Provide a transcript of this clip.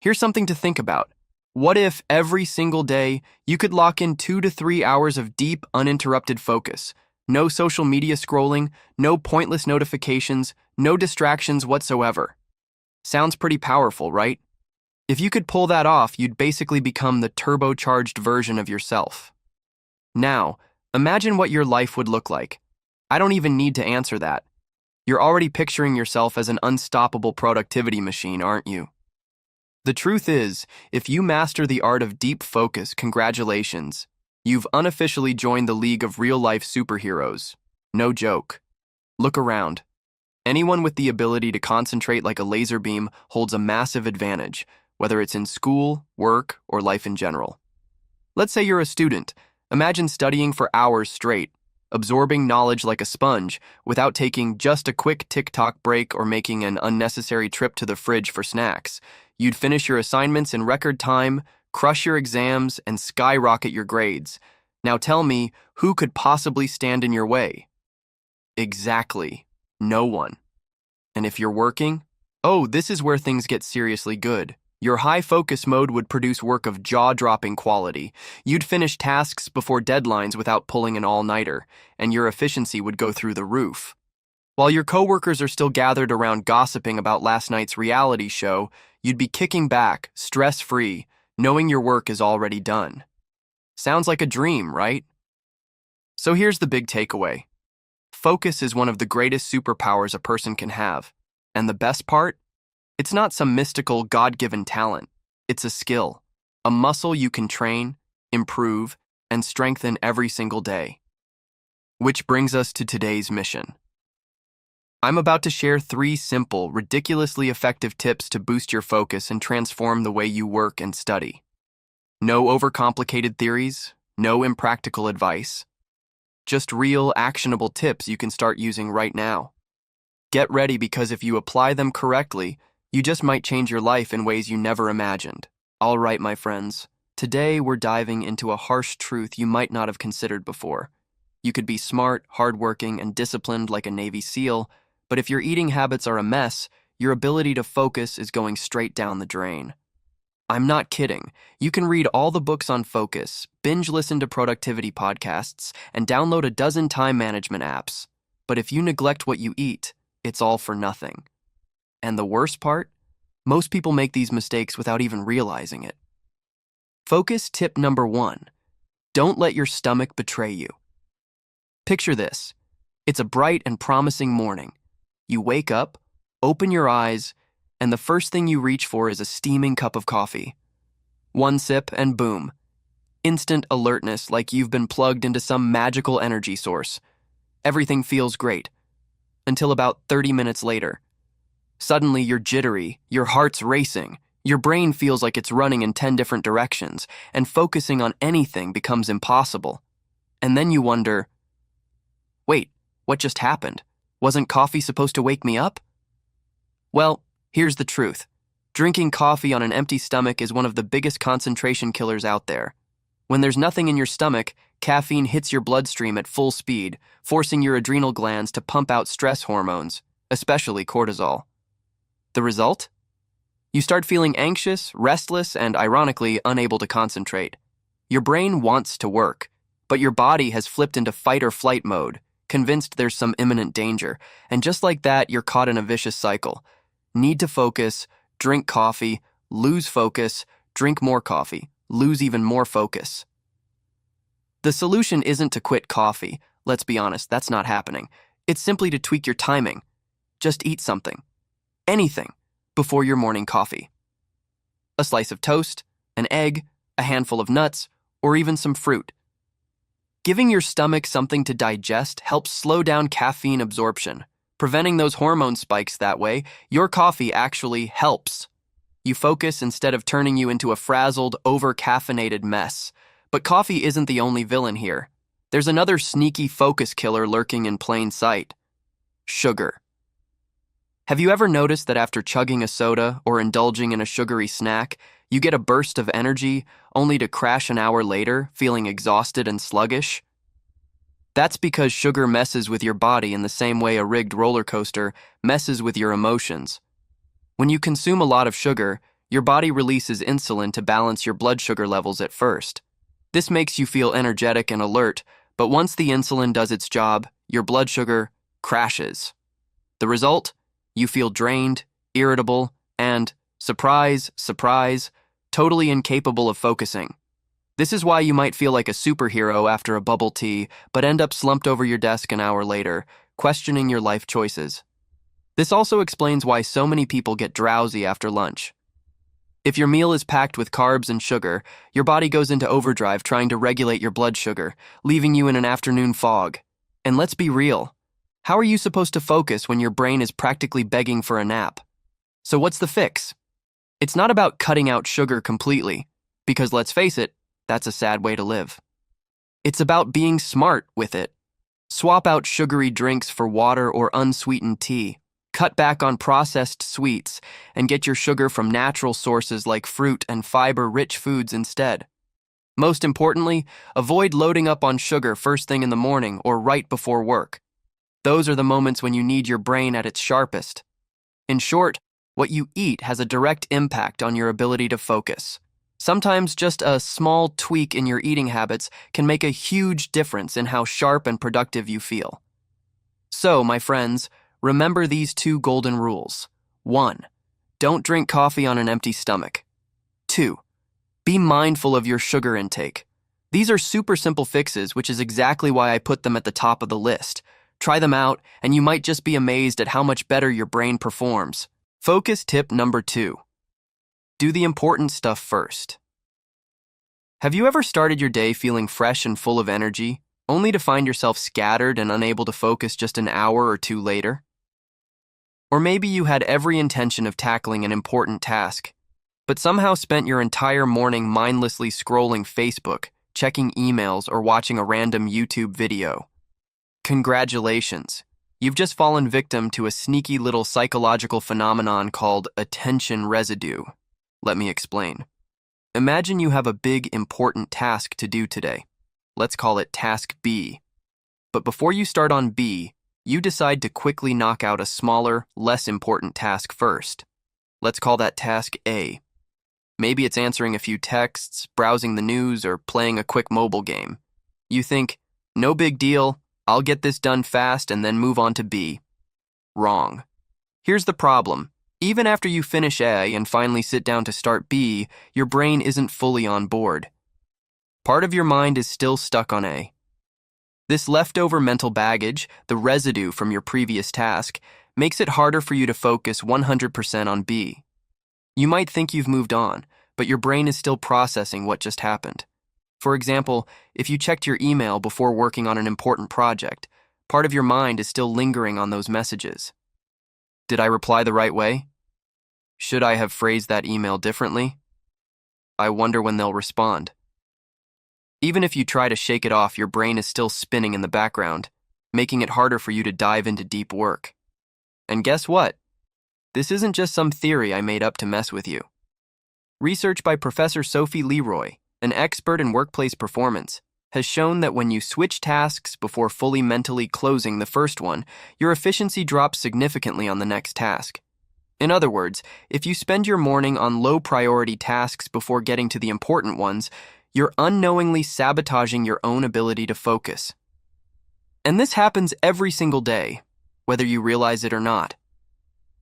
Here's something to think about. What if every single day you could lock in 2 to 3 hours of deep, uninterrupted focus? No social media scrolling, no pointless notifications, no distractions whatsoever. Sounds pretty powerful, right? If you could pull that off, you'd basically become the turbocharged version of yourself. Now, imagine what your life would look like. I don't even need to answer that. You're already picturing yourself as an unstoppable productivity machine, aren't you? The truth is, if you master the art of deep focus, congratulations. You've unofficially joined the league of real-life superheroes. No joke. Look around. Anyone with the ability to concentrate like a laser beam holds a massive advantage, whether it's in school, work, or life in general. Let's say you're a student. Imagine studying for hours straight, absorbing knowledge like a sponge without taking just a quick TikTok break or making an unnecessary trip to the fridge for snacks. You'd finish your assignments in record time, crush your exams, and skyrocket your grades. Now tell me, who could possibly stand in your way? Exactly, no one. And if you're working? Oh, this is where things get seriously good. Your high focus mode would produce work of jaw-dropping quality. You'd finish tasks before deadlines without pulling an all-nighter, and your efficiency would go through the roof. While your coworkers are still gathered around gossiping about last night's reality show, you'd be kicking back, stress-free, knowing your work is already done. Sounds like a dream, right? So here's the big takeaway. Focus is one of the greatest superpowers a person can have. And the best part? It's not some mystical, God-given talent. It's a skill, a muscle you can train, improve, and strengthen every single day. Which brings us to today's mission. I'm about to share 3 simple, ridiculously effective tips to boost your focus and transform the way you work and study. No overcomplicated theories, no impractical advice. Just real, actionable tips you can start using right now. Get ready because if you apply them correctly, you just might change your life in ways you never imagined. All right, my friends. Today, we're diving into a harsh truth you might not have considered before. You could be smart, hardworking, and disciplined like a Navy SEAL, but if your eating habits are a mess, your ability to focus is going straight down the drain. I'm not kidding. You can read all the books on focus, binge listen to productivity podcasts, and download a dozen time management apps. But if you neglect what you eat, it's all for nothing. And the worst part? Most people make these mistakes without even realizing it. Focus tip number 1. Don't let your stomach betray you. Picture this. It's a bright and promising morning. You wake up, open your eyes, and the first thing you reach for is a steaming cup of coffee. One sip and boom. Instant alertness like you've been plugged into some magical energy source. Everything feels great. Until about 30 minutes later. Suddenly you're jittery, your heart's racing, your brain feels like it's running in 10 different directions, and focusing on anything becomes impossible. And then you wonder, wait, what just happened? Wasn't coffee supposed to wake me up? Well, here's the truth. Drinking coffee on an empty stomach is one of the biggest concentration killers out there. When there's nothing in your stomach, caffeine hits your bloodstream at full speed, forcing your adrenal glands to pump out stress hormones, especially cortisol. The result? You start feeling anxious, restless, and ironically, unable to concentrate. Your brain wants to work, but your body has flipped into fight or flight mode, convinced there's some imminent danger, and just like that, you're caught in a vicious cycle. Need to focus, drink coffee, lose focus, drink more coffee, lose even more focus. The solution isn't to quit coffee. Let's be honest, that's not happening. It's simply to tweak your timing. Just eat something. Anything before your morning coffee. A slice of toast, an egg, a handful of nuts, or even some fruit. Giving your stomach something to digest helps slow down caffeine absorption. Preventing those hormone spikes that way, your coffee actually helps. You focus instead of turning you into a frazzled, over-caffeinated mess. But coffee isn't the only villain here. There's another sneaky focus killer lurking in plain sight. Sugar. Have you ever noticed that after chugging a soda or indulging in a sugary snack, you get a burst of energy only to crash an hour later, feeling exhausted and sluggish? That's because sugar messes with your body in the same way a rigged roller coaster messes with your emotions. When you consume a lot of sugar, Your body releases insulin to balance your blood sugar levels at first. This makes you feel energetic and alert, but once the insulin does its job, your blood sugar crashes. The result? You feel drained, irritable, and, surprise, surprise, totally incapable of focusing. This is why you might feel like a superhero after a bubble tea, but end up slumped over your desk an hour later, questioning your life choices. This also explains why so many people get drowsy after lunch. If your meal is packed with carbs and sugar, your body goes into overdrive trying to regulate your blood sugar, leaving you in an afternoon fog. And let's be real. How are you supposed to focus when your brain is practically begging for a nap? So what's the fix? It's not about cutting out sugar completely, because let's face it, that's a sad way to live. It's about being smart with it. Swap out sugary drinks for water or unsweetened tea. Cut back on processed sweets and get your sugar from natural sources like fruit and fiber-rich foods instead. Most importantly, avoid loading up on sugar first thing in the morning or right before work. Those are the moments when you need your brain at its sharpest. In short, what you eat has a direct impact on your ability to focus. Sometimes just a small tweak in your eating habits can make a huge difference in how sharp and productive you feel. So, my friends, remember these 2 golden rules. 1. Don't drink coffee on an empty stomach. 2. Be mindful of your sugar intake. These are super simple fixes, which is exactly why I put them at the top of the list. Try them out, and you might just be amazed at how much better your brain performs. Focus tip number 2. Do the important stuff first. Have you ever started your day feeling fresh and full of energy, only to find yourself scattered and unable to focus just an hour or 2 later? Or maybe you had every intention of tackling an important task, but somehow spent your entire morning mindlessly scrolling Facebook, checking emails, or watching a random YouTube video. Congratulations! You've just fallen victim to a sneaky little psychological phenomenon called attention residue. Let me explain. Imagine you have a big, important task to do today. Let's call it Task B. But before you start on B, you decide to quickly knock out a smaller, less important task first. Let's call that Task A. Maybe it's answering a few texts, browsing the news, or playing a quick mobile game. You think, no big deal, I'll get this done fast and then move on to B. Wrong. Here's the problem. Even after you finish A and finally sit down to start B, your brain isn't fully on board. Part of your mind is still stuck on A. This leftover mental baggage, the residue from your previous task, makes it harder for you to focus 100% on B. You might think you've moved on, but your brain is still processing what just happened. For example, if you checked your email before working on an important project, part of your mind is still lingering on those messages. Did I reply the right way? Should I have phrased that email differently? I wonder when they'll respond. Even if you try to shake it off, your brain is still spinning in the background, making it harder for you to dive into deep work. And guess what? This isn't just some theory I made up to mess with you. Research by Professor Sophie Leroy, an expert in workplace performance, has shown that when you switch tasks before fully mentally closing the first one, your efficiency drops significantly on the next task. In other words, if you spend your morning on low-priority tasks before getting to the important ones, you're unknowingly sabotaging your own ability to focus. And this happens every single day, whether you realize it or not.